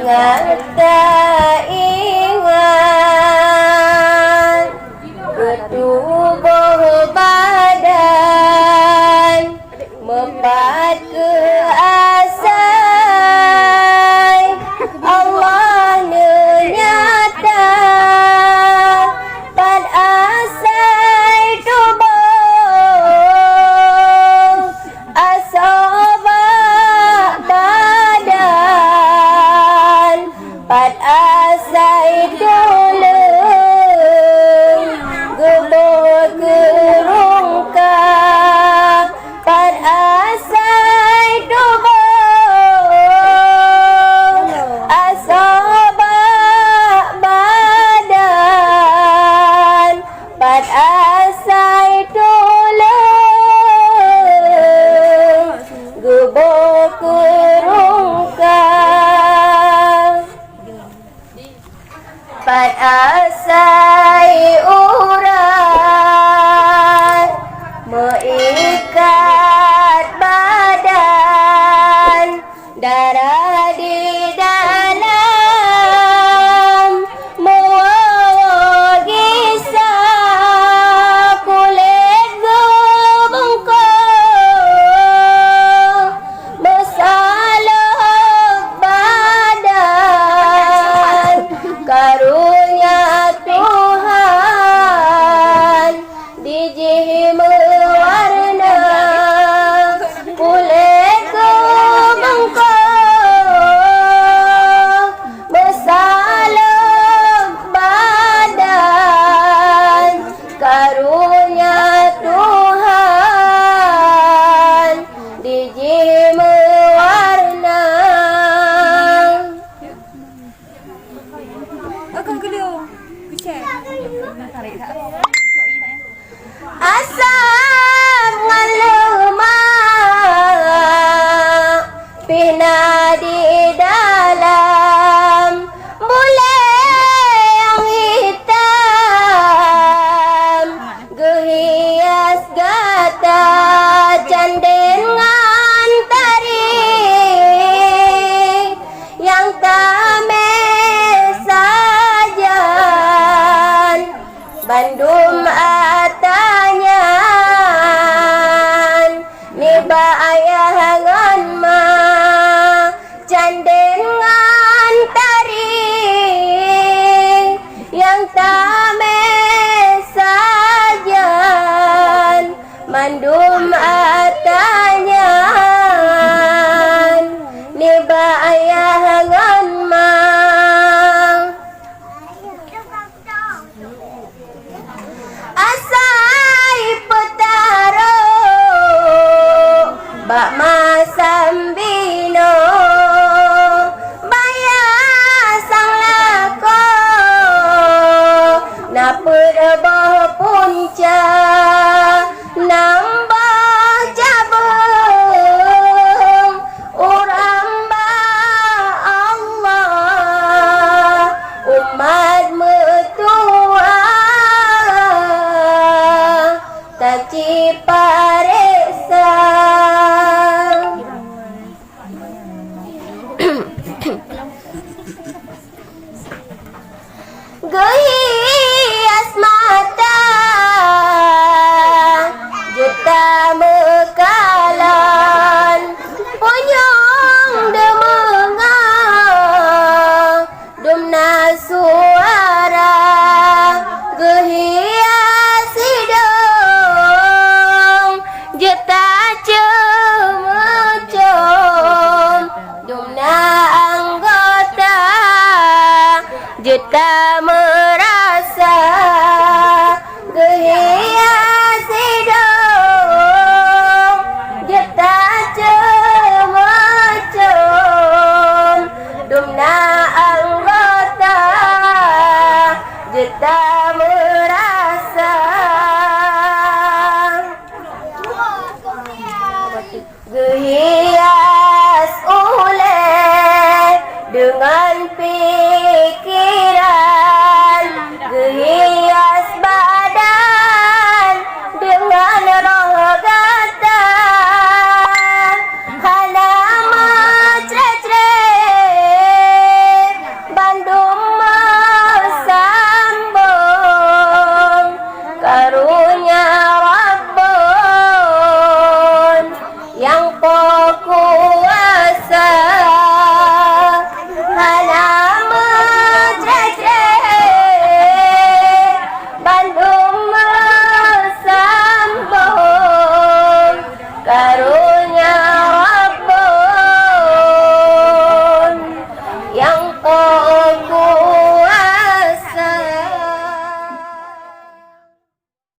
ngata ingat ketubuh badan mepat ke asai Allah nyata pad asai tubuh asaba badan pad asai tulung gebor kerungka pad asai tubuh asaba badan pad asai tulung gebor kerungka pad asai urat mengikat badan darah di dalam mewagisah kulit gebengkak mesalak badan karunia Tuhan dijih mewarna kulit gebengkak mesalak badan karunia Tuhan dijih mewarna asam ngalemak pina di dalam bule yang hitam gehias gata candengan tari yang tame sajan Bandung atanyan niba ayahangan ma candengan tari yang tame sajan Bandung atanyan niba ayahangan ma asai petaro bak masambino bayasang lako napurabah punca nambah jabung uramba Allah umat metua taci paresa gehias mata juta mekalan punyong demenga dumna suara gehias hidung juta cemecom dumna anggota juta merasa gehias hidung juta cemecom dumna anggota juta merasa gehias ule dengan pi